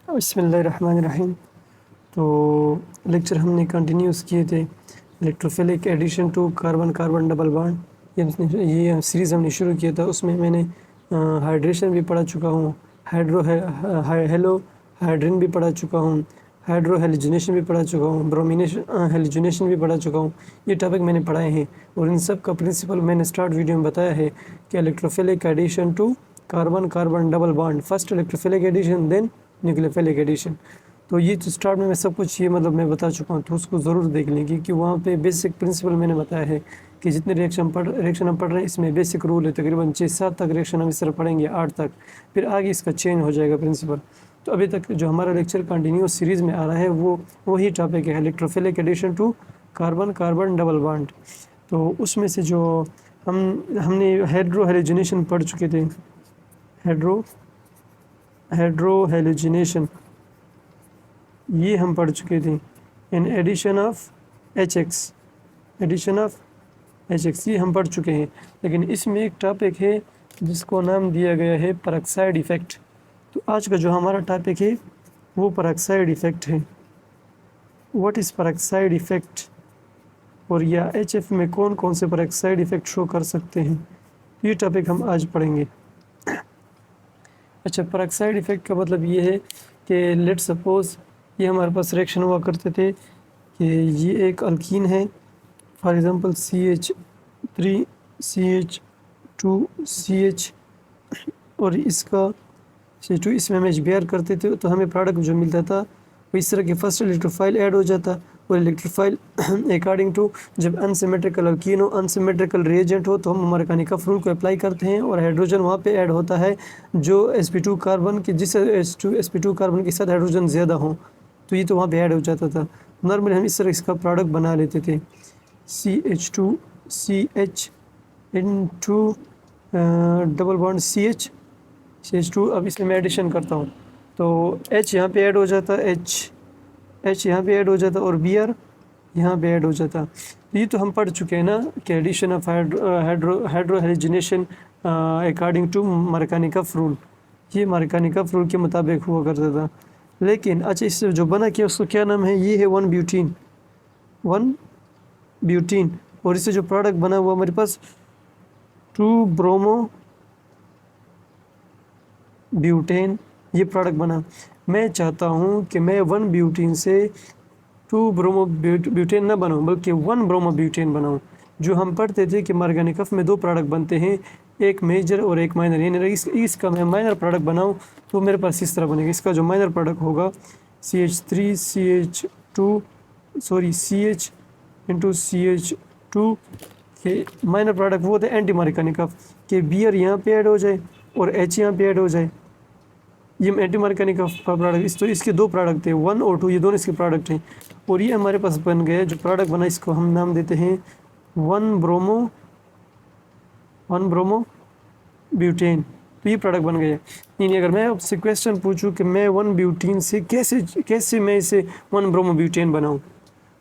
बिस्मिल्लाहिर्रहमानिर्रहीम। तो लेक्चर हमने कंटिन्यूस किए थे electrophilic addition to carbon carbon double bond. ये सीरीज़ हमने शुरू किया था। उसमें मैंने हाइड्रेशन भी पढ़ा चुका हूँ, हेलो हाइड्रिन भी पढ़ा चुका हूँ, हाइड्रो हेलोजिनेशन भी पढ़ा चुका हूँ, ब्रोमिनेशन हेलोजिनेशन भी पढ़ा चुका हूँ। ये टॉपिक मैंने पढ़ाए हैं और इन सब का प्रिंसिपल मैंने स्टार्ट वीडियो में बताया है कि electrophilic addition to carbon carbon double bond, first electrophilic addition then nucleophilic addition. तो ये तो स्टार्ट में मैं सब कुछ ये मैं बता चुका हूँ, तो उसको ज़रूर देख लें क्योंकि वहाँ पे बेसिक प्रिंसिपल मैंने बताया है कि जितने रिएक्शन हम पढ़ रहे हैं इसमें बेसिक रूल है। तकरीबन 6-7 तक रिएक्शन हम इस तरह पढ़ेंगे, 8 तक, फिर आगे इसका चेंज हो जाएगा प्रिंसिपल। तो अभी तक जो हमारा लेक्चर कंटिन्यूस सीरीज़ में आ रहा है वो वही टॉपिक है, electrophilic addition to carbon carbon double bond. तो उसमें से जो हमने हाइड्रो हेलोजिनेशन पढ़ चुके थे, हाइड्रो हेलोजिनेशन ये हम पढ़ चुके थे। इन एडिशन ऑफ HX, ये हम पढ़ चुके हैं। लेकिन इसमें एक टॉपिक है जिसको नाम दिया गया है परऑक्साइड इफ़ेक्ट। तो आज का जो हमारा टॉपिक है वो परऑक्साइड इफ़ेक्ट है। व्हाट इज़ परऑक्साइड इफ़ेक्ट, और या HF में कौन कौन से परऑक्साइड इफ़ेक्ट शो कर सकते हैं, ये टॉपिक हम आज पढ़ेंगे। अच्छा, परऑक्साइड इफ़ेक्ट का मतलब ये है कि लेट सपोज़ ये हमारे पास रिएक्शन हुआ करते थे कि ये एक अल्कीन है, फॉर एग्ज़ाम्पल CH3CH2CH, और इसका CH2 इसमें हम HBr करते थे तो हमें प्रोडक्ट जो मिलता था वो इस तरह के फर्स्ट इलेक्ट्रोफाइल ऐड हो जाता। और इलेक्ट्रोफाइल अकॉर्डिंग टू जब अनसिमेट्रिकल अल्कीन हो, अनसिमेट्रिकल रिएजेंट हो, तो हम मार्कोनिकॉफ रूल को अप्लाई करते हैं और हाइड्रोजन वहाँ पे ऐड होता है जो sp2 कार्बन के, जिस sp2 कार्बन के साथ हाइड्रोजन ज़्यादा हो, तो ये तो वहाँ पे ऐड हो जाता था। नॉर्मली हम इस तरह इसका प्रोडक्ट बना लेते थे, CH2CH into double bond CH2। अब इसमें मैं एडिशन करता हूँ तो H यहाँ पे ऐड हो जाता, H यहाँ पे ऐड हो जाता और Br यहाँ पे ऐड हो जाता। ये तो हम पढ़ चुके हैं ना कि addition of hydrohalogenation according to Markovnikov rule, ये मार्कोनिकॉफ रूल के मुताबिक हुआ करता था। लेकिन अच्छा, इससे जो बना किया उसको क्या नाम है, ये है 1 ब्यूटीन। और इससे जो प्रोडक्ट बना हुआ हमारे पास 2 ब्रोमो ब्यूटेन, ये प्रोडक्ट बना। मैं चाहता हूँ कि मैं 1 ब्यूटीन से 2 ब्रोमो ब्यूटेन ना बनाऊँ बल्कि 1 ब्रोमो ब्यूटेन बनाऊँ। जो हम पढ़ते थे कि मार्कोनिकॉफ में 2 प्रोडक्ट बनते हैं, एक मेजर और एक माइनर, यानी इसका मैं माइनर प्रोडक्ट बनाऊँ तो मेरे पास इस तरह बनेगा। इसका जो माइनर प्रोडक्ट होगा CH इंटू CH2 के माइनर प्रोडक्ट वो होता है एंटी मार्कोनिकॉफ के Br यहाँ पे ऐड हो जाए और H यहाँ पे ऐड हो जाए, ये एंटी मार्कोनिकॉफ का प्रोडक्ट। तो इसके 2 प्रोडक्ट थे, 1 और 2, ये दोनों इसके प्रोडक्ट हैं। और ये हमारे पास बन गए, जो प्रोडक्ट बना इसको हम नाम देते हैं 1 ब्रोमो ब्यूटेन। तो ये प्रोडक्ट बन गया। यानी अगर मैं आपसे क्वेश्चन पूछूं कि मैं 1 ब्यूटीन से कैसे मैं इसे 1 ब्रोमो ब्यूटेन बनाऊँ,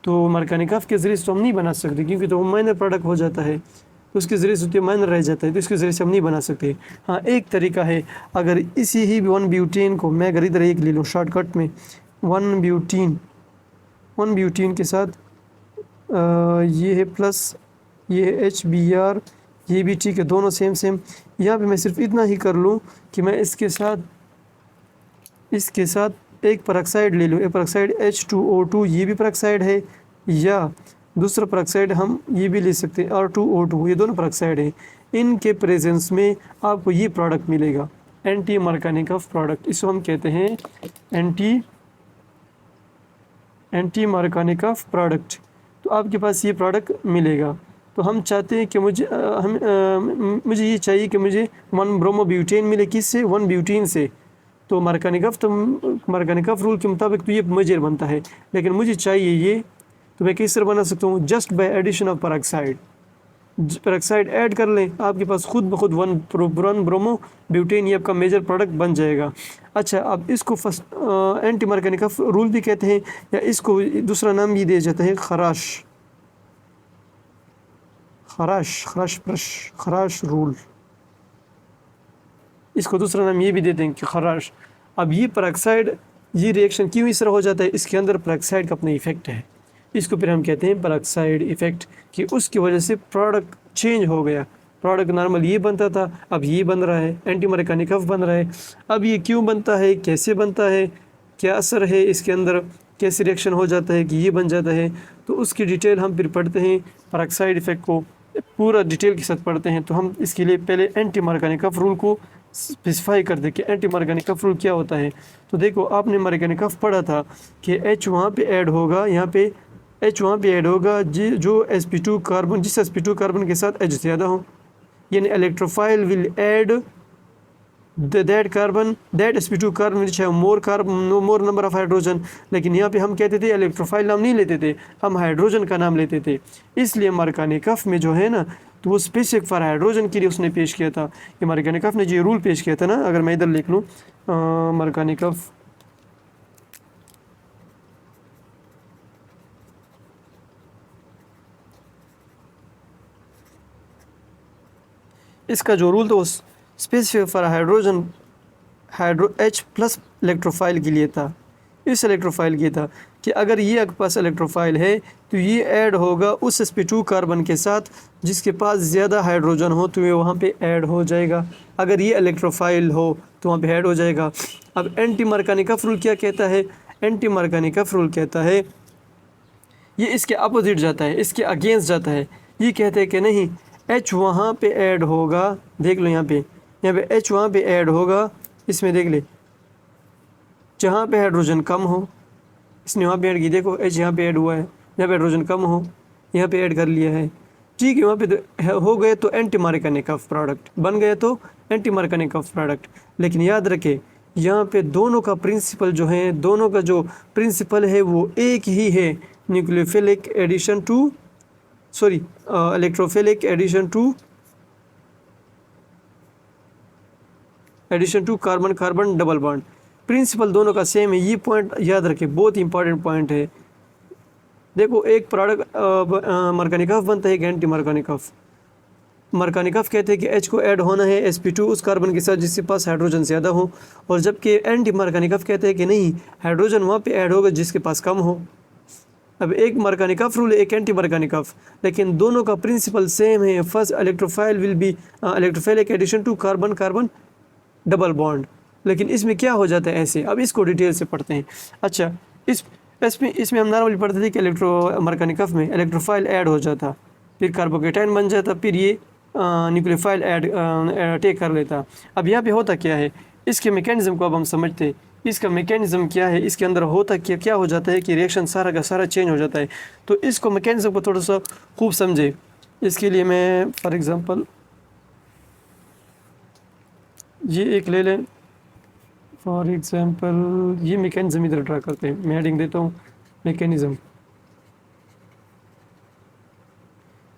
तो मार्कोनिकॉफ के ज़रिए से तो हम नहीं बना सकते क्योंकि तो वो माइनर प्रोडक्ट हो जाता है, तो उसके ज़रिए से तो माइनर रह जाता है, तो इसके ज़रिए से हम नहीं बना सकते। हाँ, एक तरीका है, अगर इसी ही 1 ब्यूटेन को मैं अगर इधर एक ले लूँ शॉर्टकट में 1 ब्यूटीन के साथ ये है प्लस, ये है HBr, ये भी ठीक है, दोनों सेम। यहाँ पे मैं सिर्फ इतना ही कर लूँ कि मैं इसके साथ एक परऑक्साइड ले लूँ, एक परऑक्साइड H2O2, ये भी परऑक्साइड है, या दूसरा परऑक्साइड हम ये भी ले सकते हैं R2O2, ये दोनों परऑक्साइड हैं। इनके प्रेजेंस में आपको ये प्रोडक्ट मिलेगा, एंटी मार्कोनिकॉफ प्रोडक्ट। इसको हम कहते हैं एंटी मार्कोनिकॉफ प्रोडक्ट। तो आपके पास ये प्रोडक्ट मिलेगा। तो हम चाहते हैं कि मुझे ये चाहिए कि मुझे 1 ब्रोमो ब्यूटेन मिले, किससे, 1 ब्यूटीन से। तो मार्कोनिकॉफ रूल के मुताबिक तो ये मेजर बनता है, लेकिन मुझे चाहिए ये, तो मैं किस तरह बना सकता हूँ, just by addition of peroxide add कर लें, आपके पास खुद ब खुद 1 ब्रोमो ब्यूटेन ये आपका मेजर प्रोडक्ट बन जाएगा। अच्छा, अब इसको फर्स्ट एंटी मार्कोनिकॉफ रूल भी कहते हैं, या इसको दूसरा नाम भी दिया जाता है खराश रूल, इसको दूसरा नाम ये भी देते हैं कि खराश। अब ये परऑक्साइड ये रिएक्शन क्यों इस तरह हो जाता है, इसके अंदर पेरोक्साइड का अपना इफेक्ट है। इसको फिर हम कहते हैं पेरोक्साइड इफेक्ट, कि उसकी वजह से प्रोडक्ट चेंज हो गया। प्रोडक्ट नॉर्मल ये बनता था, अब ये बन रहा है, एंटी मरकनिकफ बन रहा है। अब ये क्यों बनता है, कैसे बनता है, क्या असर है इसके अंदर, कैसे रिएक्शन हो जाता है कि ये बन जाता है, तो उसकी डिटेल हम फिर पढ़ते हैं। पेरोक्साइड इफेक्ट को पूरा डिटेल के साथ पढ़ते हैं। तो हम इसके लिए पहले एंटी मरकनिकफ रूल को स्पेसिफाई कर दे कि एंटी मरकनिकफ रूल क्या होता है। तो देखो, आपने मरकनिकफ पढ़ा था कि H वहाँ पे ऐड होगा, यहाँ पे H वहाँ पे ऐड होगा जो sp2 कार्बन, जिस sp2 कार्बन के साथ H ज़्यादा हो, यानी electrophile will add that carbon, that sp2 carbon which have more number of hydrogen. लेकिन यहाँ पे हम कहते थे इलेक्ट्रोफाइल नाम नहीं लेते थे, हम हाइड्रोजन का नाम लेते थे। इसलिए मरकनिकफ में जो है ना, तो वो स्पेसिफिक फॉर हाइड्रोजन के लिए उसने पेश किया था। ये मरकनिकफ ने जो रूल पेश किया था ना, अगर मैं इधर लिख लूँ मरकनिकफ, इसका जो रूल था वो specific for hydrogen H plus electrophile के लिए था। इस इलेक्ट्रोफाइल के था कि अगर ये आपके पास इलेक्ट्रोफाइल है तो ये ऐड होगा उस sp2 कार्बन के साथ जिसके पास ज़्यादा हाइड्रोजन हो, तो ये वहाँ पे ऐड हो जाएगा। अगर ये इलेक्ट्रोफाइल हो तो वहाँ पे ऐड हो जाएगा। अब एंटी मरकनिकफ रूल क्या कहता है, एंटी मरकनिकफ रूल कहता है ये इसके अपोजिट जाता है, इसके अगेंस्ट जाता है। ये कहते हैं कि नहीं, H वहाँ पे ऐड होगा, देख लो यहाँ पे H वहाँ पे ऐड होगा, इसमें देख ले, जहाँ पे हाइड्रोजन कम हो, इसने वहाँ पे ऐड की, देखो H यहाँ पे ऐड हुआ है, जहाँ पे हाइड्रोजन कम हो यहाँ पे ऐड कर लिया है, ठीक है। वहाँ पे तो हो गए तो एंटी मरकनिकफ प्रोडक्ट बन गए, तो एंटी मरकनिकफ प्रोडक्ट। लेकिन याद रखें, यहाँ पे दोनों का प्रिंसिपल जो है, दोनों का जो प्रिंसिपल है वो एक ही है, nucleophilic addition to electrophilic addition to carbon carbon double bond. Principle दोनों का सेम है, ये पॉइंट याद रखें, बहुत इंपॉर्टेंट पॉइंट है। देखो, एक प्रोडक्ट मरकनिकफ बनता है, एक एंटी मरकनिकफ। मरकनिकफ कहते हैं कि H को ऐड होना है sp2 उस कार्बन के साथ जिसके पास हाइड्रोजन ज़्यादा हो, और जबकि एंटी मरकनिकफ कहते हैं कि नहीं, हाइड्रोजन वहाँ पे ऐड होगा जिसके पास कम हो। अब एक मरकनिकफ रूल है, एक एंटी मरकनिकफ, लेकिन दोनों का प्रिंसिपल सेम है। First electrophile will be electrophilic addition to carbon carbon double bond. लेकिन इसमें क्या हो जाता है ऐसे, अब इसको डिटेल से पढ़ते हैं। अच्छा, इसमें हम नॉर्मली पढ़ते थे कि मरकनिकफ में इलेक्ट्रोफाइल ऐड हो जाता, फिर कार्बोकेटाइन बन जाता, फिर ये न्यूक्लियोफाइल ऐड टेक कर लेता। अब यहाँ पे होता क्या है, इसके मैकेनिज़्म को अब हम समझते हैं। इसका मैकेनिज़्म क्या है, इसके अंदर होता क्या हो जाता है कि रिएक्शन सारा का सारा चेंज हो जाता है। तो इसको मैकेनिज़्म को थोड़ा सा खूब समझे। इसके लिए मैं फॉर एग्ज़ाम्पल ये एक ले लें, फॉर एग्ज़ाम्पल ये मैकेनिज़्म इधर ड्रा करते हैं, मैं हेडिंग देता हूँ मैकेनिज़्म।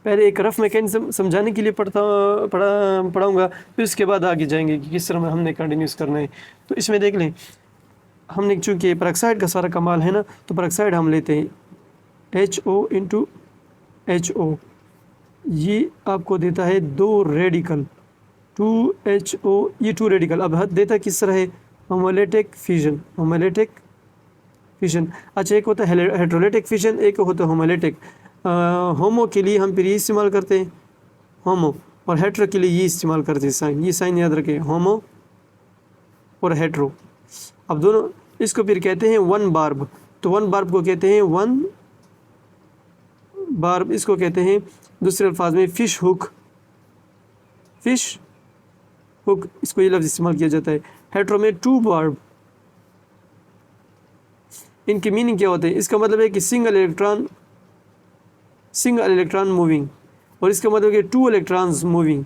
पहले एक रफ मैकेनिज़्म समझाने के लिए पढ़ाऊँगा, फिर उसके बाद आगे जाएंगे कि किस तरह हमने कंटिन्यूस करना है। तो इसमें देख लें, हमने चूँकि पेरोक्साइड का सारा कमाल है ना, तो पेरोक्साइड हम लेते हैं HO इंटू HO, ये आपको देता है 2 रेडिकल 2HO, ये 2 रेडिकल। अब हद देता किस तरह है, होमोलिटिक फिजन, होमोलिटिक फिजन। अच्छा, एक होता है हेटेरोलिटिक फिजन, एक होता है होमोलिटिक। होमो के लिए हम फिर ये इस्तेमाल करते हैं होमो, और हेट्रो के लिए ये इस्तेमाल करते हैं साइन। ये साइन याद रखें, होमो और हेट्रो। अब दोनों इसको फिर कहते हैं वन बार्ब, तो वन बार्ब को कहते हैं वन बार्ब, इसको कहते हैं दूसरे अल्फाज में फिश हुक, फिश हुक, इसको ये लफ्ज़ इस्तेमाल किया जाता है। हेट्रो में 2 बार्ब। इनकी मीनिंग क्या होते हैं, इसका मतलब है कि सिंगल इलेक्ट्रॉन मूविंग, और इसका मतलब है 2 इलेक्ट्रॉन्स मूविंग।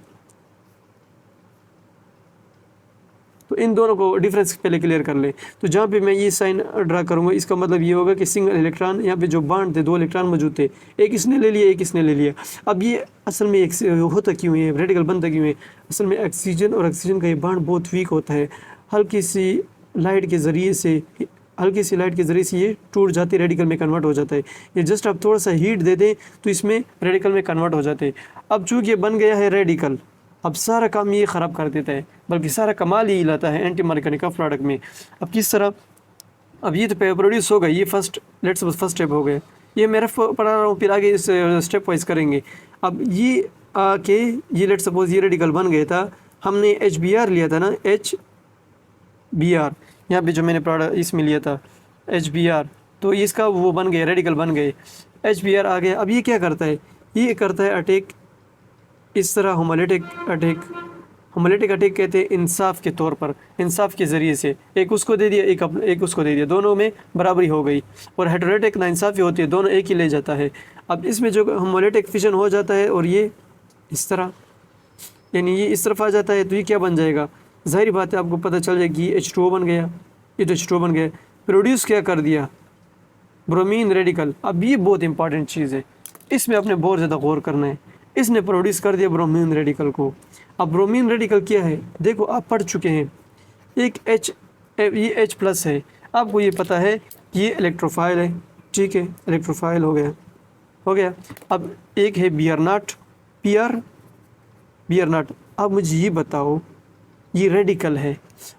तो इन दोनों को डिफरेंस पहले क्लियर कर ले। तो जहाँ पे मैं ये साइन ड्रा करूँगा, इसका मतलब ये होगा कि सिंगल इलेक्ट्रॉन, यहाँ पे जो बॉन्ड थे 2 इलेक्ट्रॉन मौजूद थे, एक इसने ले लिया, एक इसने ले लिया। अब ये असल में एक होता क्यों है, रेडिकल बनता क्यों है, असल में ऑक्सीजन और ऑक्सीजन का ये बॉन्ड बहुत वीक होता है। हल्की सी लाइट के ज़रिए से ये टूट जाते, रेडिकल में कन्वर्ट हो जाता है। ये जस्ट आप थोड़ा सा हीट दे दें तो इसमें रेडिकल में कन्वर्ट हो जाते हैं। अब चूँकि ये बन गया है रेडिकल, अब सारा काम ये ख़राब कर देता है, बल्कि सारा कमाल ही लाता है एंटी मरकनिकफ प्रोडक्ट में। अब किस तरह, अब ये तो प्रोड्यूस हो गई, ये first let's suppose first step हो गया, ये मैं रफ पढ़ा रहा हूँ, फिर आगे इस स्टेप वाइज करेंगे। अब ये आके ये लेट्स सपोज ये रेडिकल बन गया था, हमने HBr लिया था ना, HBr यहाँ पे जो मैंने प्रोडक्ट इसमें लिया था HBr, तो इसका वो बन गए, रेडिकल बन गए, HBr आ गया। अब ये क्या करता है, ये करता है अटैक इस तरह, होमोलिटिक अटैक। होमोलिटिक अटैक कहते हैं इंसाफ के तौर पर, इंसाफ के ज़रिए से एक उसको दे दिया, एक उसको दे दिया, दोनों में बराबरी हो गई। और हेटेरोटिक नाइंसाफ़ी होती है, दोनों एक ही ले जाता है। अब इसमें जो होमोलिटिक फिशन हो जाता है और ये इस तरह, यानी ये इस तरफ आ जाता है, तो ये क्या बन जाएगा, ज़ाहिर बात है आपको पता चल जाएगी, ये H2O बन गया, ये तो H2O बन गया। प्रोड्यूस क्या कर दिया, ब्रोमीन रेडिकल। अब ये बहुत इंपॉर्टेंट चीज़ है, इसमें आपने बहुत ज़्यादा गौर करना है। इसने प्रोड्यूस कर दिया ब्रोमीन रेडिकल को। अब ब्रोमीन रेडिकल क्या है, देखो आप पढ़ चुके हैं, एक ये H+ है, आपको ये पता है कि ये इलेक्ट्रोफाइल है, ठीक है, इलेक्ट्रोफाइल हो गया। अब एक है Br0। अब मुझे ये बताओ, ये रेडिकल है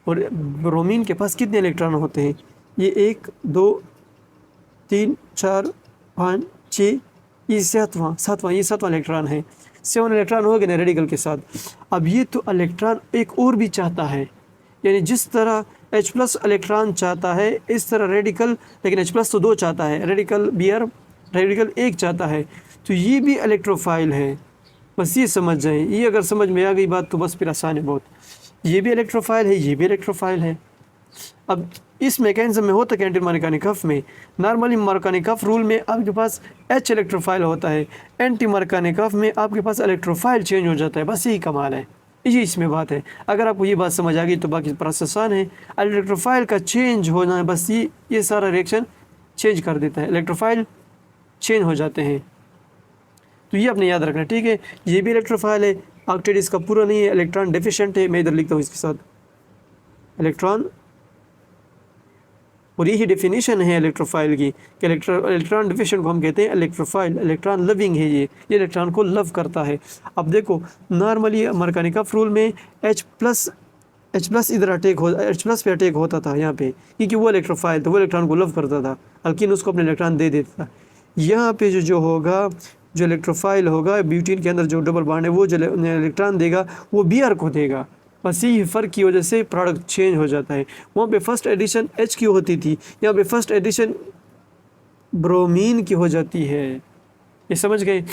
और ब्रोमीन के पास कितने इलेक्ट्रॉन होते हैं, ये 1 2 3 4 5 6, ये सातवां ये सातवां इलेक्ट्रॉन है, 7 इलेक्ट्रॉन हो गए ना रेडिकल के साथ। अब ये तो इलेक्ट्रॉन एक और भी चाहता है, यानी जिस तरह H+ इलेक्ट्रॉन चाहता है इस तरह रेडिकल, लेकिन H+ तो 2 चाहता है, Br रेडिकल 1 चाहता है, तो ये भी इलेक्ट्रोफाइल है। बस ये समझ जाएं, ये अगर समझ में आ गई बात तो बस फिर आसान है बहुत। ये भी इलेक्ट्रोफाइल है, ये भी इलेक्ट्रोफाइल है। अब इस मैकेनिज्म में होता क्या एंटी मार्कोनिकॉफ में, नॉर्मली मार्कोनिकॉफ रूल में आपके पास H इलेक्ट्रोफाइल होता है, एंटी मार्कोनिकॉफ में आपके पास इलेक्ट्रोफाइल चेंज हो जाता है। बस यही कमाल है, ये इसमें बात है। अगर आपको ये बात समझ आ गई तो बाकी प्रोसेस आसान है। इलेक्ट्रोफाइल का चेंज होना है, बस ये सारा रिएक्शन चेंज कर देता है, इलेक्ट्रोफाइल चेंज हो जाते हैं। तो ये आपने याद रखना, ठीक है। ये भी इलेक्ट्रोफाइल है, ऑक्टेट इसका पूरा नहीं है, इलेक्ट्रॉन डेफिशिएंट है। मैं इधर लिखता हूँ इसके साथ इलेक्ट्रॉन, और यही डेफिनेशन है इलेक्ट्रोफाइल की कि इलेक्ट्रॉन डिफिशिएंट को हम कहते हैं इलेक्ट्रोफाइल। इलेक्ट्रॉन लविंग है, ये इलेक्ट्रॉन को लव करता है। अब देखो नॉर्मली मार्कोनिकॉफ रूल में H+ इधर H+ पे अटैक होता था यहाँ पे, क्योंकि वो इलेक्ट्रोफाइल था, वो इलेक्ट्रॉन को लव करता था, अल्कीन उसको अपने इलेक्ट्रॉन दे देता था। यहाँ पे जो होगा, जो इलेक्ट्रोफाइल होगा, ब्यूटीन के अंदर जो डबल बॉन्ड है वो जो इलेक्ट्रॉन देगा वो Br को देगा। बस यही फ़र्क की वजह से प्रोडक्ट चेंज हो जाता है। वहाँ पे फर्स्ट एडिशन H की होती थी, यहाँ पे फर्स्ट एडिशन ब्रोमीन की हो जाती है। ये समझ गए?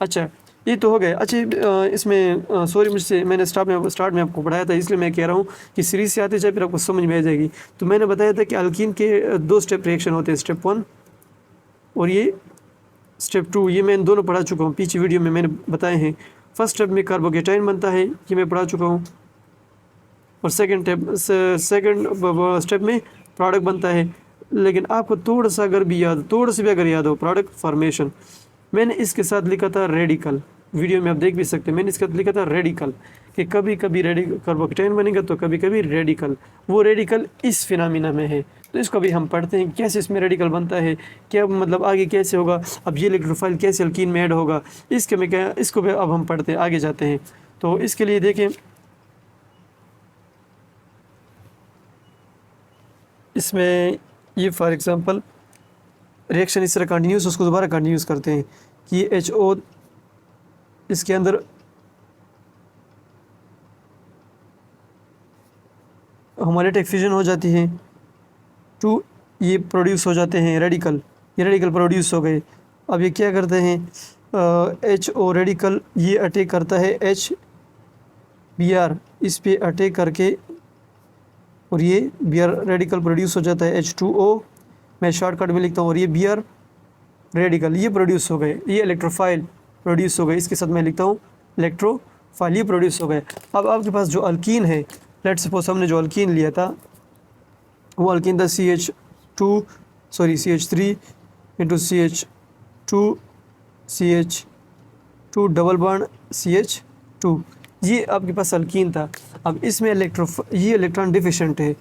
अच्छा ये तो हो गए। अच्छा इसमें सॉरी मुझसे, मैंने स्टार्ट में आपको पढ़ाया था, इसलिए मैं कह रहा हूँ कि सीरीज से आते जाए फिर आपको समझ में आ जाएगी। तो मैंने बताया था कि अल्कीन के 2 स्टेप रिएक्शन होते हैं, स्टेप 1 और ये स्टेप 2। ये मैं दोनों पढ़ा चुका हूँ, पीछे वीडियो में मैंने बताए हैं। फर्स्ट स्टेप में कार्बोकेटाइन बनता है, ये मैं पढ़ा चुका हूँ, और सेकंड स्टेप में प्रोडक्ट बनता है। लेकिन आपको थोड़ा सा अगर भी याद हो प्रोडक्ट फॉर्मेशन, मैंने इसके साथ लिखा था रेडिकल, वीडियो में आप देख भी सकते हैं, मैंने इसके साथ लिखा था रेडिकल, कि कभी कभी कार्बोकेटाइन बनेगा तो कभी कभी रेडिकल। वो रेडिकल इस फिनोमेना में है, तो इसको भी हम पढ़ते हैं कैसे इसमें रेडिकल बनता है, क्या मतलब आगे कैसे होगा, अब ये इलेक्ट्रोफाइल कैसे अल्कीन में ऐड होगा, इसको भी अब हम पढ़ते हैं, आगे जाते हैं। तो इसके लिए देखें, इसमें ये फॉर एग्ज़ाम्पल रिएक्शन इस तरह कंटिन्यूस, उसको दोबारा कंटिन्यूस करते हैं कि HO इसके अंदर होमोलिटिक फिजन हो जाती है, 2 ये प्रोड्यूस हो जाते हैं रेडिकल, ये रेडिकल प्रोड्यूस हो गए। अब ये क्या करते हैं, HO रेडिकल ये अटैक करता है HBr, इस पे अटैक करके और ये Br रेडिकल प्रोड्यूस हो जाता है H2O, मैं शॉर्टकट में लिखता हूँ, और ये Br रेडिकल ये प्रोड्यूस हो गए, ये इलेक्ट्रोफाइल प्रोड्यूस हो गए, इसके साथ मैं लिखता हूँ इलेक्ट्रोफाइल, ये प्रोड्यूस हो गए। अब आपके पास जो अल्कीन है, लेट्स सपोज हमने जो अल्कीन लिया था वो अल्कीन था CH3 into CH2 double bond CH2, ये आपके पास अल्कीन था। अब इसमें ये इलेक्ट्रॉन डिफिशिएंट है,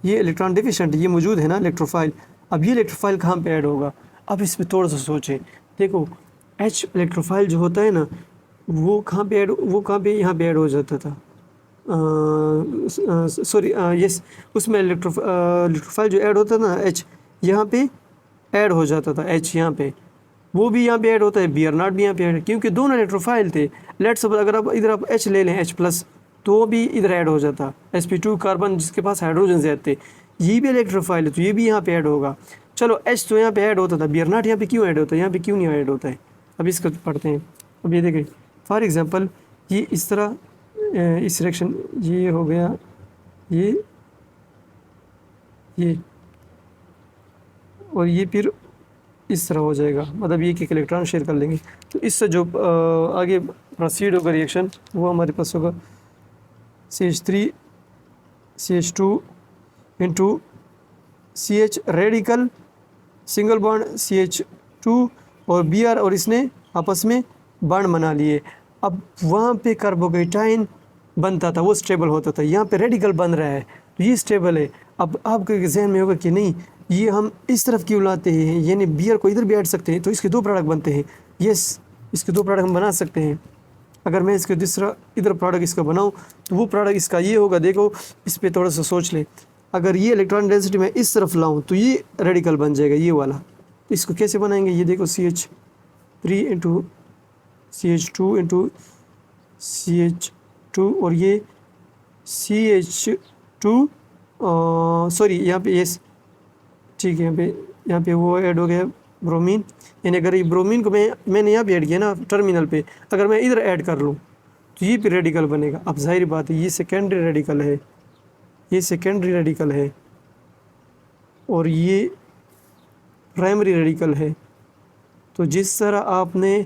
ये मौजूद है ना इलेक्ट्रोफाइल। अब ये इलेक्ट्रोफाइल कहाँ पे ऐड होगा, अब इसमें थोड़ा सा सोचें। देखो H इलेक्ट्रोफाइल जो होता है ना, वो कहाँ पे यहाँ पे ऐड हो जाता था, सॉरी यस, उसमें इलेक्ट्रोफाइल जो ऐड होता था ना एच, यहाँ पे ऐड हो जाता था एच यहाँ पे, वो भी यहाँ पे ऐड होता है, बी आर नॉट भी यहाँ पे ऐड, क्योंकि दोनों इलेक्ट्रोफाइल थे। लेट्स सपोज अगर आप इधर आप एच ले लें, एच प्लस, तो वो भी इधर ऐड हो जाता, sp2 कार्बन जिसके पास हाइड्रोजन ज़्यादा थे, ये भी इलेक्ट्रोफाइल है तो ये भी यहाँ पे ऐड होगा। चलो एच तो यहाँ पे ऐड होता था, बी आर नॉट यहाँ पे क्यों ऐड होता है, यहाँ पे क्यों नहीं ऐड होता है, अब इसको पढ़ते हैं। अब ये देखें फॉर एग्जांपल, ये इस तरह इस सिलेक्शन ये हो गया, ये और ये फिर इस तरह हो जाएगा, मतलब ये एक इलेक्ट्रॉन शेयर कर लेंगे। तो इससे जो आगे प्रोसीड होगा रिएक्शन, वो हमारे पास होगा CH3 CH2 into CH radical single bond CH2 और Br, और इसने आपस में बॉन्ड बना लिए। अब वहाँ पे कार्बोकेटाइन बनता था, वो स्टेबल होता था, यहाँ पे रेडिकल बन रहा है तो ये स्टेबल है। अब आपके जहन में होगा कि नहीं ये हम इस तरफ क्यों लाते हैं, यानी Br को इधर भी ऐड सकते हैं तो इसके दो प्रोडक्ट बनते हैं। यस, इसके दो प्रोडक्ट हम बना सकते हैं। अगर मैं इसके दूसरा इधर प्रोडक्ट इसका बनाऊं तो वो प्रोडक्ट इसका ये होगा। देखो इस पर थोड़ा सा सोच ले, अगर ये इलेक्ट्रॉन डेंसिटी मैं इस तरफ लाऊं तो ये रेडिकल बन जाएगा ये वाला। तो इसको कैसे बनाएंगे, ये देखो CH3 into CH2 into CH2 और ये CH2 सॉरी यहाँ पे यस ठीक है, यहाँ पे वो ऐड हो गया ब्रोमीन, यानी अगर ये ब्रोमीन को मैंने यहाँ पे ऐड किया ना टर्मिनल पे, अगर मैं इधर ऐड कर लूँ तो ये भी रेडिकल बनेगा। अब जाहिर बात है ये सेकेंडरी रेडिकल है, ये सेकेंडरी रेडिकल है और ये प्राइमरी रेडिकल है। तो जिस तरह आपने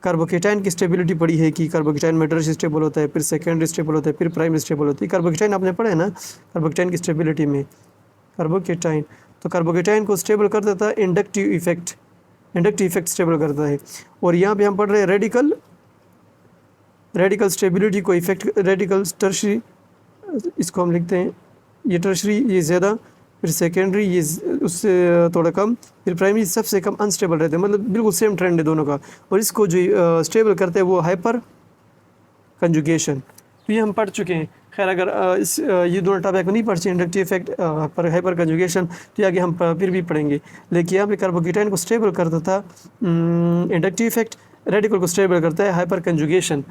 कार्बोकेटाइन की स्टेबिलिटी पढ़ी है कि कार्बोकेटाइन में टर्शियरी स्टेबल होता है, फिर सेकेंडरी स्टेबल होता है, फिर प्राइमरी स्टेबल होती है। कार्बोकेटाइन आपने पढ़ा है ना, कार्बोकेटाइन की स्टेबिलिटी में कार्बोकेटाइन, तो कार्बोकेटाइन को स्टेबल कर देता है इंडक्टिव इफेक्ट स्टेबल करता है। और यहाँ पे हम पढ़ रहे हैं रेडिकल स्टेबिलिटी को इफेक्ट, रेडिकल टर्शियरी, इसको हम लिखते हैं ये टर्शियरी ये ज़्यादा, फिर सेकेंडरी ये उससे थोड़ा कम, फिर प्राइमरी सबसे कम अनस्टेबल रहते हैं, मतलब बिल्कुल सेम ट्रेंड है दोनों का। और इसको जो स्टेबल करते हैं वो हाइपर कंजुगेशन, तो ये हम पढ़ चुके हैं। खैर अगर ये दोनों टॉपिक नहीं पढ़ते, इंडक्टिव इफेक्ट पर हाइपर कंजुगेशन, तो आगे हम फिर भी पढ़ेंगे। लेकिन यहाँ पे कार्बोकेटाइन को स्टेबल करता था इंडक्टिव इफेक्ट, रेडिकल को स्टेबल करता है हाइपर कंजुगेशन।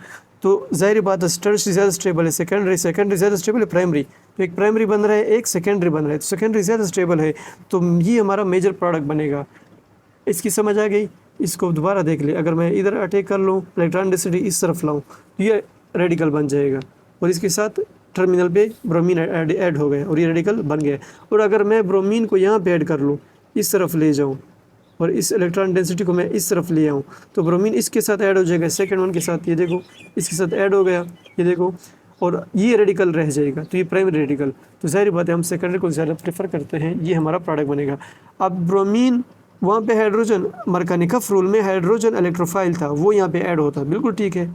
तो जाहिर बात है टर्शियरी ज़्यादा स्टेबल है, सेकेंडरी ज़्यादा स्टेबल है प्राइमरी, तो एक प्राइमरी बन रहा है एक सेकेंडरी बन रहा है, तो सेकेंडरी ज़्यादा स्टेबल है, तो ये हमारा मेजर प्रोडक्ट बनेगा। इसकी समझ आ गई, इसको दोबारा देख ले, अगर मैं इधर अटैक कर लूँ इलेक्ट्रॉन डेंसिटी इस तरफ लाऊँ तो ये रेडिकल बन जाएगा और इसके साथ टर्मिनल पे ब्रोमीन ऐड हो गया और ये रेडिकल बन गया। और अगर मैं ब्रोमीन को यहाँ पे ऐड कर लूँ, इस तरफ ले जाऊँ और इस इलेक्ट्रॉन डेंसिटी को मैं इस तरफ ले आऊँ, तो ब्रोमीन इसके साथ ऐड हो जाएगा सेकंड वन के साथ, ये देखो इसके साथ ऐड हो गया, ये देखो, और ये रेडिकल रह जाएगा, तो ये प्राइमरी रेडिकल। तो जाहिर बात है हम सेकेंडरी को ज़्यादा प्रेफर करते हैं, ये हमारा प्रोडक्ट बनेगा। अब ब्रोमीन वहाँ पे हाइड्रोजन, मरकानिकफ रूल में हाइड्रोजन इलेक्ट्रोफाइल था, वो यहाँ पे ऐड होता, बिल्कुल ठीक है,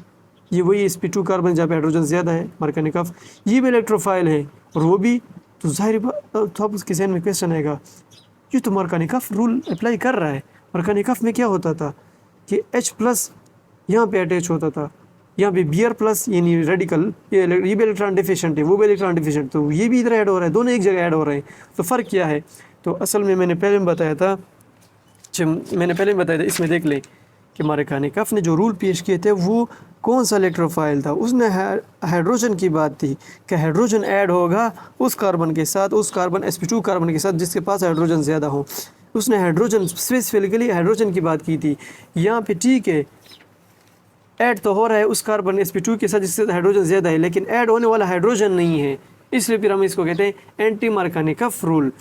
ये वही sp2 कार्बन जहाँ पे हाइड्रोजन ज़्यादा है, मरकानिकफ ये भी इलेक्ट्रोफाइल है और वो भी, तो जाहिर बात तो अब उसके जहन में क्वेश्चन आएगा, ये तो मरकानिकफ रूल अप्लाई कर रहा है। मरकानिकफ में क्या होता था कि H प्लस यहाँ पे अटैच होता था, यहाँ पे Br प्लस यानी रेडिकल, ये भी इलेक्ट्रॉन डिफिशिएंट है, वो भी इलेक्ट्रॉन डिफिशिएंट, तो ये भी इधर ऐड हो रहा है, दोनों एक जगह ऐड हो रहे हैं। तो फ़र्क क्या है, तो असल में मैंने पहले बताया था इसमें देख लें कि मरकानिकफ ने जो रूल पेश किए थे वो कौन सा इलेक्ट्रोफाइल था, उसने हाइड्रोजन की बात थी कि हाइड्रोजन ऐड होगा उस कार्बन के साथ, उस कार्बन sp2 कार्बन के साथ जिसके पास हाइड्रोजन ज़्यादा हो, उसने हाइड्रोजन स्पेसिफिकली हाइड्रोजन की बात की थी। यहाँ पे ठीक है ऐड तो हो रहा है उस कार्बन sp2 के साथ जिससे हाइड्रोजन ज़्यादा है, लेकिन ऐड होने वाला हाइड्रोजन नहीं है, इसलिए फिर हम इसको कहते हैं एंटी मरकानिकफ रूल।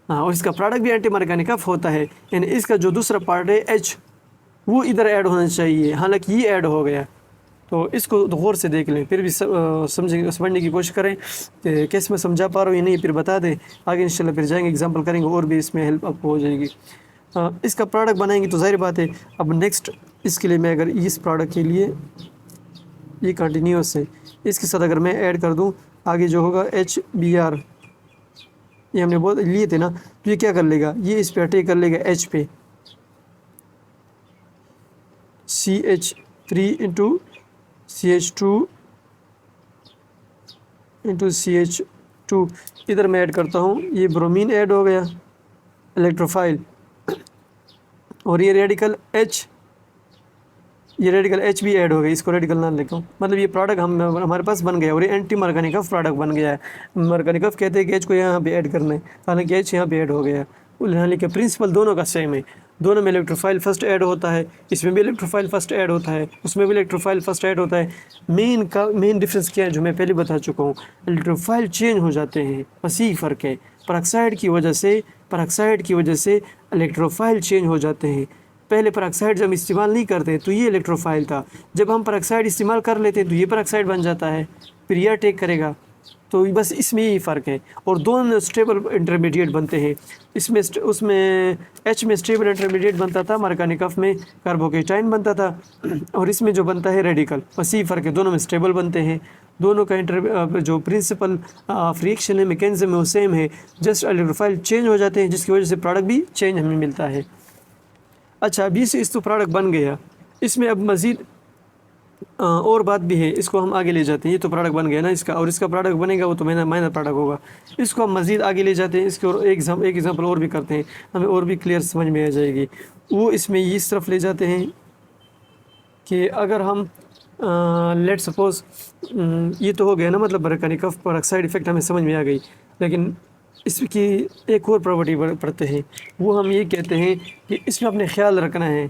हाँ, और इसका प्रोडक्ट भी एंटी मरकानिकफ होता है, यानी इसका जो दूसरा पार्ट है H वो इधर ऐड होना चाहिए, हालांकि ये ऐड हो गया। तो इसको गौर से देख लें, फिर भी समझने की कोशिश करें कि कैसे मैं समझा पा रहा हूँ या नहीं, फिर बता दें, आगे इंशाल्लाह फिर जाएंगे एग्जांपल करेंगे और भी इसमें हेल्प आपको हो जाएगी। इसका प्रोडक्ट बनाएंगे तो जाहिर बात है अब नेक्स्ट इसके लिए मैं अगर इस प्रोडक्ट के लिए ये कंटिन्यूस है, इसके साथ अगर मैं ऐड कर दूँ आगे जो होगा HBr, ये हमने बहुत लिए थे ना, तो ये क्या कर लेगा, ये इस पर अटैक कर लेगा H पे, CH3 into CH2 into CH2, इधर मैं ऐड करता हूँ, ये ब्रोमीन ऐड हो गया इलेक्ट्रोफाइल, और ये रेडिकल H भी ऐड हो गई, इसको रेडिकल ना लिखो, मतलब ये प्रोडक्ट हमारे पास बन गया और ये एंटी मर्गानिकफ प्रोडक्ट बन गया है। मर्गानिकफ कहते हैं कि H को यहाँ पे ऐड करना है, हालांकि H यहाँ पे ऐड हो गया। हालांकि प्रिंसिपल दोनों का सेम है, दोनों में इलेक्ट्रोफाइल फर्स्ट ऐड होता है, इसमें भी इलेक्ट्रोफाइल फर्स्ट ऐड होता है, उसमें भी इलेक्ट्रोफाइल फर्स्ट ऐड होता है। मेन डिफरेंस क्या है जो मैं पहले बता चुका हूँ, इलेक्ट्रोफाइल चेंज हो जाते हैं, बस यही फ़र्क है। पेरोक्साइड की वजह से इलेक्ट्रोफाइल चेंज हो जाते हैं। पहले पेरोक्साइड जब इस्तेमाल नहीं करते तो ये इलेक्ट्रोफाइल था, जब हम पेरोक्साइड इस्तेमाल कर लेते हैं तो ये पेरोक्साइड बन जाता है, फिर यह टेक करेगा। तो बस इसमें यही फ़र्क है, और दोनों स्टेबल इंटरमीडिएट बनते हैं। उसमें H में स्टेबल इंटरमीडिएट बनता था, मर्गानिकफ में कार्बोकेटाइन बनता था, और इसमें जो बनता है रेडिकल, बस यही फ़र्क है, दोनों में स्टेबल बनते हैं। दोनों का जो प्रिंसिपल फ्रिक्शन है, मैकेनिज्म है, वो सेम है, जस्ट इलेक्ट्रोफाइल चेंज हो जाते हैं, जिसकी वजह से प्रोडक्ट भी चेंज हमें मिलता है। अच्छा, अभी से इस तो प्रोडक्ट बन गया, इसमें अब मज़ीद और बात भी है, इसको हम आगे ले जाते हैं। ये तो प्रोडक्ट बन गया ना इसका, और इसका प्रोडक्ट बनेगा वो तो माइनर प्रोडक्ट होगा, इसको हम मज़ीद आगे ले जाते हैं। इसके और एक एग्जांपल और भी करते हैं, हमें और भी क्लियर समझ में आ जाएगी। वो इसमें इस तरफ ले जाते हैं कि अगर हम लेट सपोज, ये तो हो गया ना, मतलब मर्गानिकफ पेरोक्साइड इफेक्ट हमें समझ में आ गई, लेकिन इसकी एक और प्रॉपर्टी पढ़ते हैं। वो हम ये कहते हैं कि इसमें अपने ख्याल रखना है,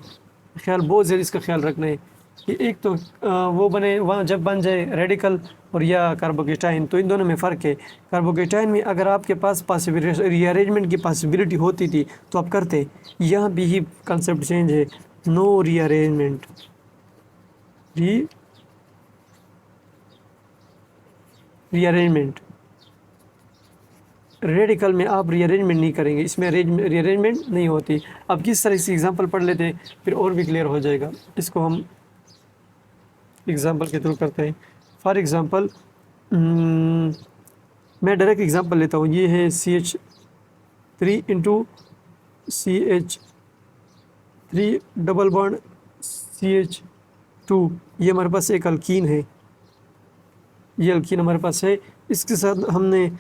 बहुत ज़्यादा इसका ख्याल रखना है कि एक तो वो बने वहाँ जब बन जाए रेडिकल और या कार्बोकेटाइन, तो इन दोनों में फ़र्क है। कार्बोकेटाइन में अगर आपके पास रीअरेंजमेंट की पॉसिबिलिटी होती थी तो आप करते, यहाँ भी ही कंसेप्ट चेंज है, नो रीअरेंजमेंट। रीअरेंजमेंट रेडिकल में आप रीअरेंजमेंट नहीं करेंगे, इसमें रीअरेंजमेंट नहीं होती। अब किस तरह से एग्जांपल पढ़ लेते हैं, फिर और भी क्लियर हो जाएगा। इसको हम एग्जांपल के थ्रू करते हैं। फॉर एग्जांपल मैं डायरेक्ट एग्जांपल लेता हूँ, ये है CH3 into CH3 double bond CH2, ये हमारे पास एक अल्कीन है, ये अल्कीन हमारे पास है। इसके साथ हमने,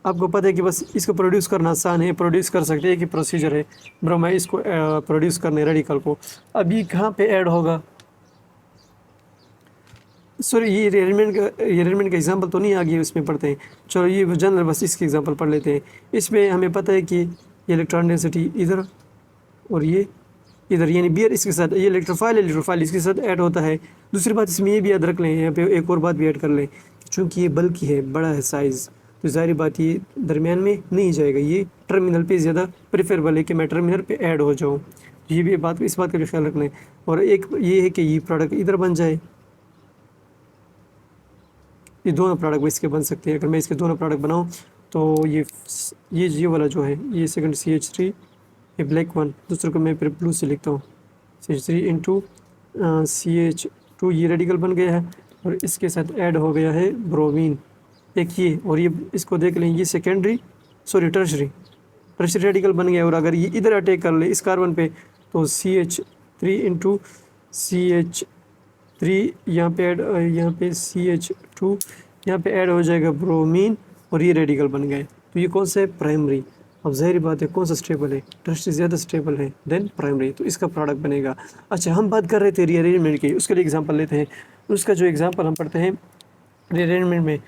आपको पता है कि बस इसको प्रोड्यूस करना आसान है, प्रोड्यूस कर सकते हैं कि प्रोसीजर है ब्रोमाइड इसको प्रोड्यूस करने रेडिकल को। अभी कहाँ पे ऐड होगा, सॉरी ये रीअरेंजमेंट का एग्जांपल तो नहीं आ गया, उसमें पढ़ते हैं। चलो ये जनरल बस इसके एग्जांपल पढ़ लेते हैं। इसमें हमें पता है कि ये इलेक्ट्रॉन डेंसिटी इधर और ये इधर, यानी बियर इसके साथ, ये इलेक्ट्रोफाइल इसके साथ ऐड होता है। दूसरी बात इसमें ये भी याद रख लें, यहाँ पे एक और बात भी ऐड कर लें, चूँकि ये बल्कि है, बड़ा है साइज़, तो ज़ाहिर बात ये दरमियान में नहीं जाएगा, ये टर्मिनल पे ज़्यादा प्रेफरेबल है कि मैं टर्मिनल पे ऐड हो जाऊँ। ये भी बात, इस बात का भी ख्याल रख लें। और एक ये है कि ये प्रोडक्ट इधर बन जाए, ये दोनों प्रोडक्ट इसके बन सकते हैं। अगर मैं इसके दोनों प्रोडक्ट बनाऊँ तो ये वाला जो है, ये सेकंड CH3, ये ब्लैक वन, दूसरे को मैं फिर ब्लू से लिखता हूँ, CH3 इंटू CH2, ये रेडिकल बन गया है, और इसके साथ ऐड हो गया है ब्रोमीन एक ये, और ये इसको देख लें, ये टर्शरी रेडिकल बन गया। और अगर ये इधर अटैक कर ले इस कार्बन पे, तो CH3 इंटू CH3, यहाँ पे CH2, यहाँ पे ऐड हो जाएगा ब्रोमीन, और ये रेडिकल बन गए। तो ये कौन सा है, प्राइमरी। अब ज़ाहिर बात है कौन सा स्टेबल है, टर्शरी ज़्यादा स्टेबल है देन प्राइमरी, तो इसका प्रोडक्ट बनेगा। अच्छा, हम बात कर रहे थे रीअरेंजमेंट की, उसके लिए एग्जांपल लेते हैं। उसका जो एग्जांपल हम पढ़ते हैं रीअरेंजमेंट में,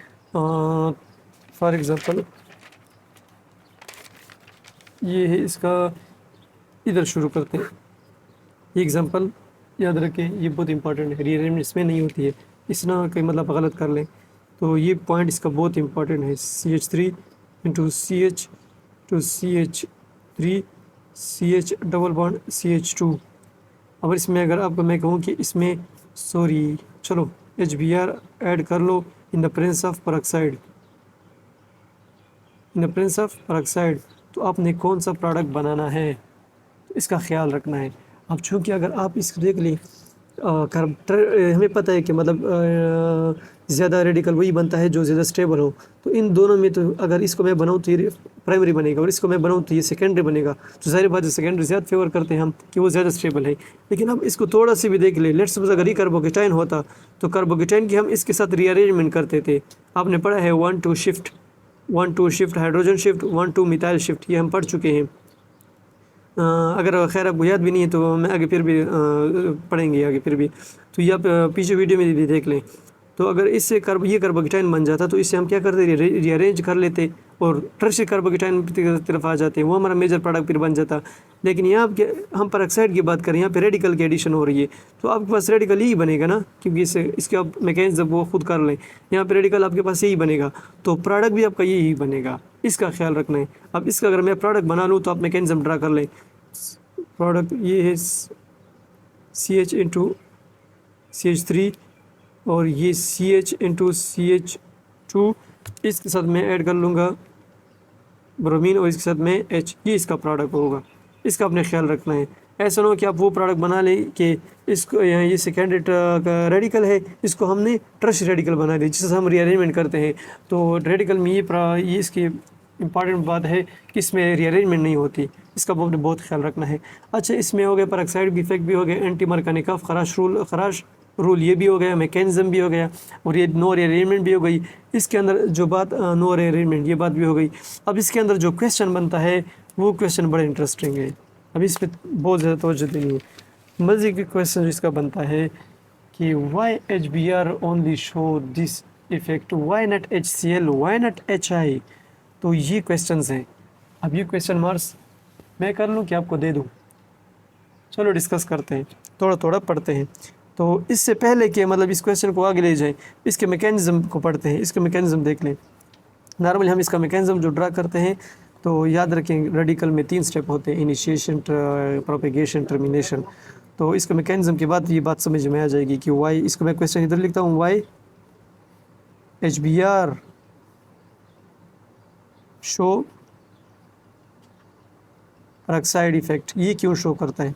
फॉर एग्ज़ाम्पल ये है इसका, इधर शुरू करते हैं। ये एग्जांपल याद रखें, ये बहुत इंपॉर्टेंट है, रीअरेंजमेंट इसमें नहीं होती है, इस ना कोई मतलब गलत कर लें, तो ये पॉइंट इसका बहुत इंपॉर्टेंट है। CH3 into CH3 CH double bond CH2। अब इसमें अगर आपको मैं कहूँ कि इसमें चलो HBr ऐड कर लो in the presence of peroxide, तो आपने कौन सा प्रोडक्ट बनाना है, तो इसका ख्याल रखना है। अब चूँकि अगर आप इसको देख लें हमें पता है कि मतलब ज़्यादा रेडिकल वही बनता है जो ज़्यादा स्टेबल हो। तो इन दोनों में तो अगर इसको मैं बनाऊँ तो ये प्राइमरी बनेगा और इसको मैं बनाऊँ तो ये सेकेंडरी बनेगा। तो ज़ाहिर बात है सेकेंडरी ज़्यादा फेवर करते हैं हम कि वो ज़्यादा स्टेबल है। लेकिन अब इसको थोड़ा सी भी देख ले, लेट्स सपोज अगर ये कार्बोकेटाइन होता तो कार्बोकेटाइन की हम इसके साथ रीअरेंजमेंट करते थे। आपने पढ़ा है 1 2 shift, 1 2 shift hydrogen shift, 1 2 methyl shift, ये हम पढ़ चुके हैं। अगर खैर आपको याद भी नहीं है तो मैं आगे फिर भी पढ़ेंगे आगे फिर भी, तो ये आप पीछे वीडियो में भी देख लें। तो अगर इससे ये कार्बोकेटाइन बन जाता तो इससे हम क्या करते, रीअरेंज कर लेते और टर्शियरी कार्बोकेटाइन की तरफ आ जाते हैं, वो हमारा मेजर प्रोडक्ट फिर बन जाता। लेकिन यहाँ पे हम पेरोक्साइड की बात करें, यहाँ पे रेडिकल की एडिशन हो रही है तो आपके पास रेडिकल यही बनेगा ना, क्योंकि इसके आप मैकेनिज्म वो खुद कर लें। यहाँ पे रेडिकल आपके पास यही बनेगा तो प्रोडक्ट भी आपका यही बनेगा, इसका ख्याल रखना है। अब इसका अगर मैं प्रोडक्ट बना लूँ तो आप मैकेनिज्म ड्रा कर लें। प्रोडक्ट ये है CH इंटू CH3 और ये CH इंटू CH2, इसके साथ मैं ऐड कर लूँगा ब्रोमीन और इसके साथ में H, ये इसका प्रोडक्ट होगा। इसका अपने ख्याल रखना है। ऐसा ना हो कि आप वो प्रोडक्ट बना लें कि इसको यहाँ ये सेकेंडरी रेडिकल है, इसको हमने टर्शियरी रेडिकल बना दिया जिससे हम रीअरेंजमेंट करते हैं। तो रेडिकल में ये इसकी इंपॉर्टेंट बात है कि इसमें रीअरेंजमेंट नहीं होती, इसका बहुत ख्याल रखना है। अच्छा, इसमें हो गया पेरोक्साइड की इफेक्ट भी हो गया, एंटी मरकानिकफ खराश रूल ये भी हो गया, मैकेनिज्म भी हो गया और ये नो रीअरेंजमेंट भी हो गई। इसके अंदर जो बात नो रीअरेंजमेंट ये बात भी हो गई। अब इसके अंदर जो क्वेश्चन बनता है वो क्वेश्चन बड़ा इंटरेस्टिंग है, अब इस पर बहुत ज़्यादा तवज्जो देनी है। मज़े के क्वेश्चन जो इसका बनता है कि why HBr only show this effect, why not HCl, why not HI। तो ये क्वेश्चंस हैं। अब ये क्वेश्चन मार्क्स मैं कर लूँ कि आपको दे दूँ? चलो डिस्कस करते हैं, थोड़ा थोड़ा पढ़ते हैं। तो इससे पहले कि मतलब इस क्वेश्चन को आगे ले जाएं, इसके मैकेनिज्म को पढ़ते हैं। इसके मैकेनिज्म देख लें। नॉर्मली हम इसका मैकेनिज्म जो ड्रा करते हैं तो याद रखें रेडिकल में 3 स्टेप होते हैं, इनिशिएशन, प्रोपेगेशन, टर्मिनेशन। तो इसके मैकेनिज्म के बाद ये बात समझ में आ जाएगी कि वाई, इसको मैं क्वेश्चन इधर लिखता हूँ, why HBr show peroxide effect, ये क्यों शो करता है,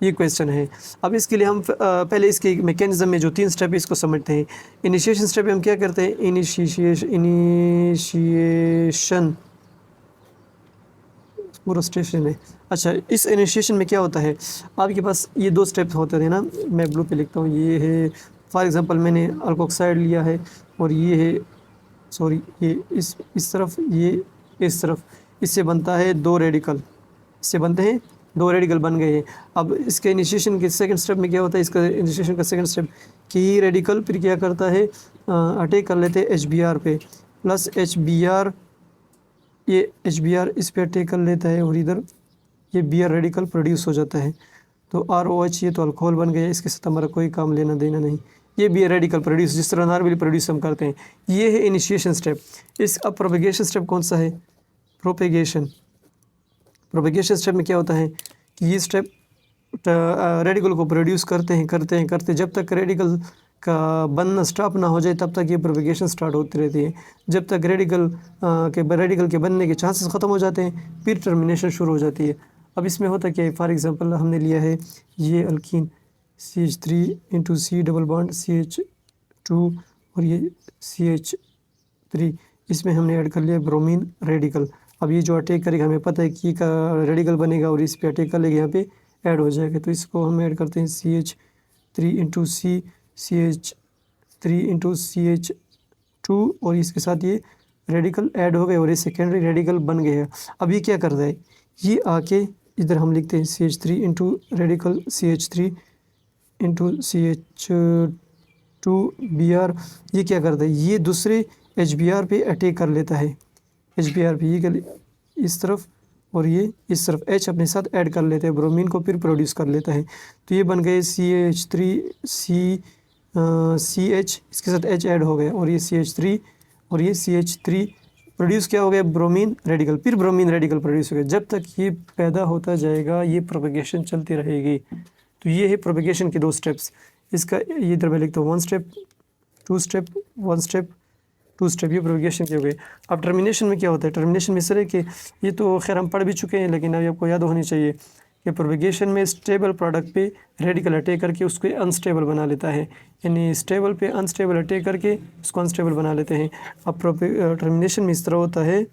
ये क्वेश्चन है। अब इसके लिए हम पहले इसके मैकेनिज्म में जो 3 स्टेप है इसको समझते हैं। इनिशिएशन स्टेप में हम क्या करते हैं, इनिशिएशन पूरा स्टेशन है। अच्छा, इस इनिशिएशन में क्या होता है, आपके पास ये 2 स्टेप होते हैं ना, मैं ब्लू पे लिखता हूँ। ये है फॉर एग्जांपल मैंने अल्कोक्साइड लिया है और ये है सॉरी ये इस तरफ, ये इस तरफ, इससे बनता है 2 रेडिकल, इससे बनते हैं 2 रेडिकल बन गए हैं। अब इसके इनिशिएशन के सेकंड स्टेप में क्या होता है, इसका इनिशिएशन का सेकंड स्टेप कि ये रेडिकल फिर क्या करता है, अटैक कर लेते हैं HBr पे, प्लस HBr, ये HBr इस पे अटैक कर लेता है और इधर ये Br रेडिकल प्रोड्यूस हो जाता है। तो ROH ये तो अल्कोहल बन गया, इसके साथ हमारा कोई काम लेना देना नहीं। ये Br रेडिकल प्रोड्यूस जिस तरह नॉर्मली प्रोड्यूस हम करते हैं, ये है इनिशिएशन स्टेप। इस अब प्रोपेगेशन स्टेप कौन सा है, प्रोपेगेशन स्टेप में क्या होता है कि ये स्टेप रेडिकल को प्रोड्यूस करते जब तक रेडिकल का बनना स्टॉप ना हो जाए तब तक ये प्रोपेगेशन स्टार्ट होती रहती है। जब तक रेडिकल के बनने के चांसेस ख़त्म हो जाते हैं फिर टर्मिनेशन शुरू हो जाती है। अब इसमें होता क्या है, फॉर एग्जांपल हमने लिया है ये alkyne CH3 into C double bond CH2 और ये CH3, इसमें हमने ऐड कर लिया ब्रोमीन रेडिकल। अब ये जो अटैक करेगा हमें पता है कि ये का रेडिकल बनेगा और इस पे अटैक कर लेगा, यहाँ पे ऐड हो जाएगा। तो इसको हम ऐड करते हैं CH3 into CH3 into CH2 और इसके साथ ये रेडिकल ऐड हो गए और ये सेकेंडरी रेडिकल बन गए हैं। अब ये क्या कर रहा है, ये आके इधर हम लिखते हैं CH3 into radical CH3 into CH2 Br, ये क्या करता है, ये दूसरे HBr पे अटैक कर लेता है। HBr पे ये इस तरफ और ये इस तरफ H अपने साथ ऐड कर लेते हैं, ब्रोमीन को फिर प्रोड्यूस कर लेता है। तो ये बन गए CH, इसके साथ H ऐड हो गया और ये CH3 और ये CH3 प्रोड्यूस क्या हो गया, ब्रोमीन रेडिकल, फिर ब्रोमीन रेडिकल प्रोड्यूस हो गया। जब तक ये पैदा होता जाएगा ये प्रोपेगेशन चलती रहेगी। तो ये है प्रोपेगेशन के 2 स्टेप्स। इसका ये इधर मैं लिखता हूँ 1 स्टेप 2 स्टेप 1 स्टेप 2 स्टेप, ये प्रोपेगेशन के हो गए। अब टर्मिनेशन में क्या होता है, टर्मिनेशन में सर है कि ये तो खैर हम पढ़ भी चुके हैं लेकिन अभी आपको याद होनी चाहिए कि कि प्रोपेगेशन में स्टेबल प्रोडक्ट पे रेडिकल अटैक करके उसको अनस्टेबल बना लेता है, यानी स्टेबल पे अनस्टेबल अटैक करके उसको अनस्टेबल बना लेते हैं। अब टर्मिनेशन में इस तरह होता है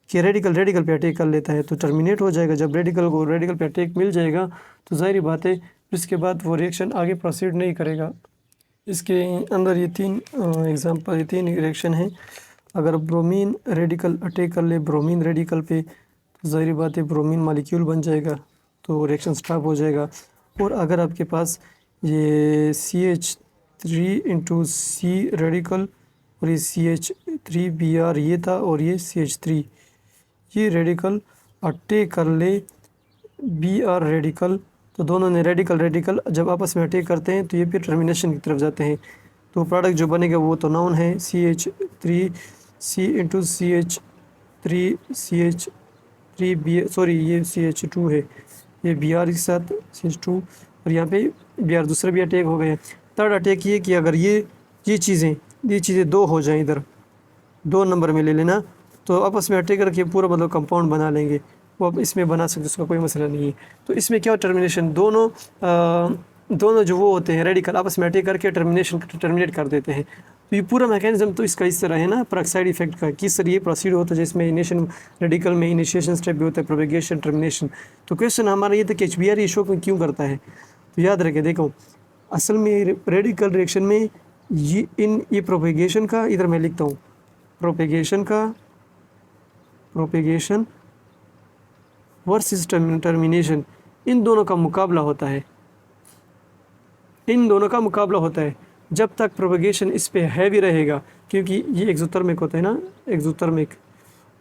कि रेडिकल रेडिकल पे अटैक कर लेता है तो टर्मिनेट हो जाएगा। जब रेडिकल को रेडिकल पे अटैक मिल जाएगा तो ज़ाहिर बात है इसके बाद वो रिएक्शन आगे प्रोसीड नहीं करेगा। इसके अंदर ये तीन एग्जांपल, ये तीन रिएक्शन हैं। अगर ब्रोमीन रेडिकल अटैक कर ले ब्रोमीन रेडिकल पे तो ज़ाहिर बात है ब्रोमीन मालिक्यूल बन जाएगा तो रिएक्शन स्टॉप हो जाएगा। और अगर आपके पास ये CH3 × C रेडिकल और ये CH3Br ये था और ये CH3 ये रेडिकल अटैक कर ले Br रेडिकल, तो दोनों ने रेडिकल रेडिकल जब आपस में अटैक करते हैं तो ये फिर टर्मिनेशन की तरफ जाते हैं। तो प्रोडक्ट जो बनेगा वो तो नाउन है CH3 C × CH3 सॉरी ये CH2 है, ये Br के साथ CH2 और यहाँ पे Br दूसरा भी अटैक हो गया। थर्ड अटैक ये कि अगर ये चीज़ें दो हो जाएं, इधर 2 नंबर में ले लेना तो आपस में अटैक करके पूरा मतलब कंपाउंड बना लेंगे, वो अब इसमें बना सकते, उसका कोई मसला नहीं है। तो इसमें क्या टर्मिनेशन दोनों जो वो होते हैं रेडिकल आपस में अटैक करके टर्मिनेट कर देते हैं। तो ये पूरा मैकेनिज्म तो इसका इस तरह है ना पेरोक्साइड इफेक्ट का, किस तरह ये प्रोसीड होता है जिसमें इनिशिएशन रेडिकल में इनिशिएशन स्टेप भी होता है, प्रोपेगेशन टर्मिनेशन। तो क्वेश्चन हमारा ये था कि HBr ये शो क्यों करता है। तो याद रखे देखो असल में रेडिकल रिएक्शन में ये प्रोपेगेशन का, इधर मैं लिखता हूँ प्रोपेगेशन वर्सेस टर्मिनेशन, इन दोनों का मुकाबला होता है, जब तक प्रोपेगेशन इस पे हैवी रहेगा, क्योंकि ये एक्सोथर्मिक होता है ना, एक्सोथर्मिक,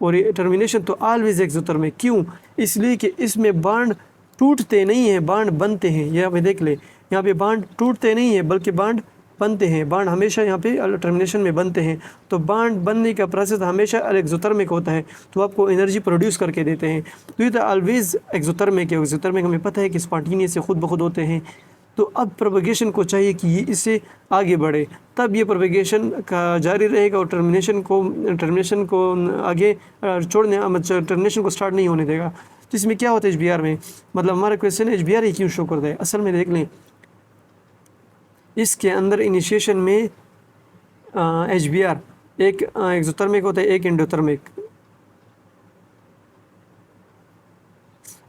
और ये टर्मिनेशन तो ऑलवेज एक्सोथर्मिक। क्यों? इसलिए कि इसमें बांड टूटते नहीं हैं, बांड बनते हैं। यहाँ पे देख ले, यहाँ पे बांड टूटते नहीं है बल्कि बांड बनते हैं। बांड हमेशा यहाँ पे टर्मिनेशन में बनते हैं, तो बांड बनने का प्रोसेस हमेशा एक्सोथर्मिक होता है, तो आपको एनर्जी प्रोड्यूस करके देते हैं। तो ये तो ऑलवेज एक्सोथर्मिक है। एक्सोथर्मिक हमें पता है कि स्पॉन्टेनियस से खुद ब खुद होते हैं। तो अब प्रोपेगेशन को चाहिए कि ये इससे आगे बढ़े, तब ये प्रोपेगेशन का जारी रहेगा और टर्मिनेशन को आगे छोड़ने टर्मिनेशन को स्टार्ट नहीं होने देगा। तो इसमें क्या होता है HBr में, मतलब हमारा क्वेश्चन है HBr ये क्यों शो करता है। असल में देख लें इसके अंदर इनिशिएशन में HBr एक एक्सोथर्मिक होता है, एक एंडोथर्मिक।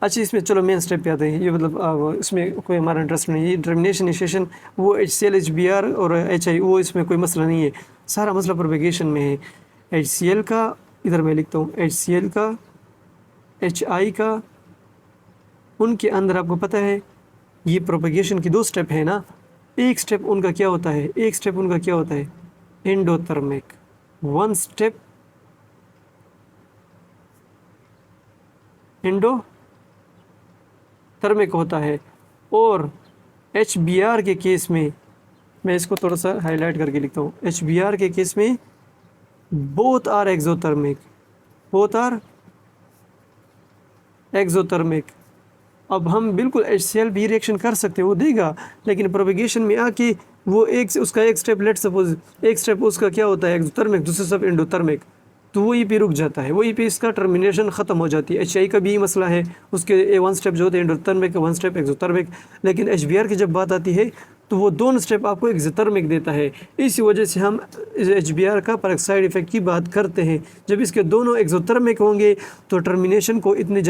अच्छा इसमें चलो मेन स्टेप पे आते हैं, ये मतलब इसमें कोई हमारा इंटरेस्ट नहीं है। टर्मिनेशन इनिशिएशन वो HCl HBr और HI वो इसमें कोई मसला नहीं है, सारा मसला प्रोपेगेशन में है। HCl का इधर मैं लिखता हूँ, HCl का HI का, उनके अंदर आपको पता है ये प्रोपेगेशन की 2 स्टेप है ना। एक स्टेप उनका क्या होता है, एंडोथर्मिक, 1 स्टेप एंडोथर्मिक होता है। और HBr के केस में, मैं इसको थोड़ा सा हाईलाइट करके लिखता हूँ, HBr के केस में बोथ आर एक्सोथर्मिक। अब हम बिल्कुल HCl भी रिएक्शन कर सकते हैं, वो देगा, लेकिन प्रोपेगेशन में आके वो उसका एक स्टेप, लेट सपोज एक स्टेप उसका क्या होता है एक्सोथर्मिक, दूसरा स्टेप एंडोथर्मिक, तो वहीं पे रुक जाता है, वहीं पे इसका टर्मिनेशन ख़त्म हो जाती है। HI का भी मसला है, उसके 1 स्टेप जो होते हैं एंडोथर्मिक, 1 स्टेप एक्सोथर्मिक। लेकिन HBr की जब बात आती है तो वो 2 स्टेप आपको एक्सोथर्मिक देता है। इसी वजह से हम HBr का पेरोक्साइड इफेक्ट की बात करते हैं। जब इसके दोनों एक्सोथर्मिक होंगे तो टर्मिनेशन को इतनी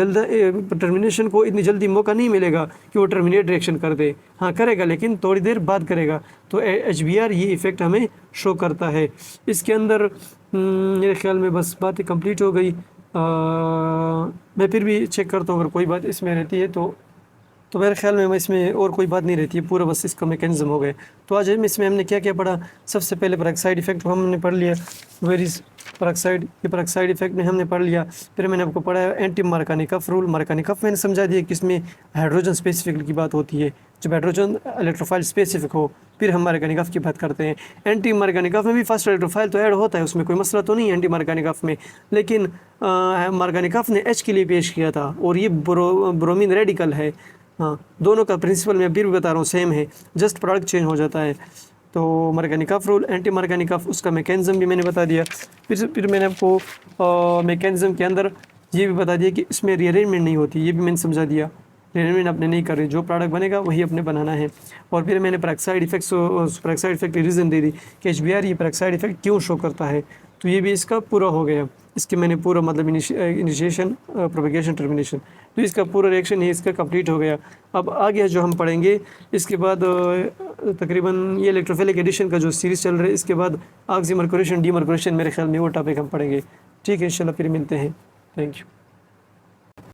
जल्दी मौका नहीं मिलेगा कि वो टर्मिनेट रिएक्शन कर दे। हाँ करेगा, लेकिन थोड़ी देर बाद करेगा। तो HBr ये इफ़ेक्ट हमें शो करता है। इसके अंदर मेरे ख्याल में बस बातें कंप्लीट हो गई। मैं फिर भी चेक करता हूँ अगर कोई बात इसमें रहती है तो मेरे ख्याल में इसमें और कोई बात नहीं रहती है, पूरा बस इसका मैकेनिज्म हो गए। तो आज इसमें हमने क्या क्या पढ़ा। सबसे पहले पेरोक्साइड इफेक्ट हमने पढ़ लिया, वेर इज़ पेरोक्साइड, ये पेरोक्साइड इफेक्ट में हमने पढ़ लिया। फिर मैंने आपको पढ़ाया एंटी मार्कोनिकॉफ रूल। मार्कोनिकॉफ मैंने समझा दिया कि इसमें हाइड्रोजन स्पेसिफिक की बात होती है, जब हाइड्रोजन इलेक्ट्रोफाइल स्पेसिफिक हो फिर हम मार्कोनिकॉफ की बात करते हैं। एंटी मार्कोनिकॉफ में भी फर्स्ट इलेक्ट्रोफाइल तो ऐड होता है, उसमें कोई मसला तो नहीं है एंटी मार्कोनिकॉफ में, लेकिन मार्कोनिकॉफ ने H के लिए पेश किया था और ये ब्रोमीन रेडिकल है। हाँ दोनों का प्रिंसिपल मैं फिर भी बता रहा हूँ सेम है, जस्ट प्रोडक्ट चेंज हो जाता है। तो मार्कोनिकॉफ रूल, एंटी मार्कोनिकॉफ, उसका मैकेनिज्म भी मैंने बता दिया। फिर मैंने आपको मैकेनिज्म के अंदर ये भी बता दिया कि इसमें रीअरेंजमेंट नहीं होती, ये भी मैंने समझा दिया। रीअरेंजमेंट अपने नहीं कर रहे, जो प्रोडक्ट बनेगा वही अपने बनाना है। और फिर मैंने पेरोक्साइड इफेक्ट्स, पेरोक्साइड इफेक्ट की रीज़न दे दी कि HBr ये पेरोक्साइड इफेक्ट क्यों शो करता है। तो ये भी इसका पूरा हो गया। इसके मैंने पूरा मतलब इनिशिएशन, प्रोपेगेशन, टर्मिनेशन, तो इसका पूरा रिएक्शन ही इसका कंप्लीट हो गया। अब आगे जो हम पढ़ेंगे इसके बाद तकरीबन ये इलेक्ट्रोफिलिक एडिशन का जो सीरीज़ चल रहा है, इसके बाद ऑक्सीमर्कुरेशन, डीमर्कुरेशन, मेरे ख्याल में वो टॉपिक हम पढ़ेंगे। ठीक है, इंशाल्लाह फिर मिलते हैं। Thank you.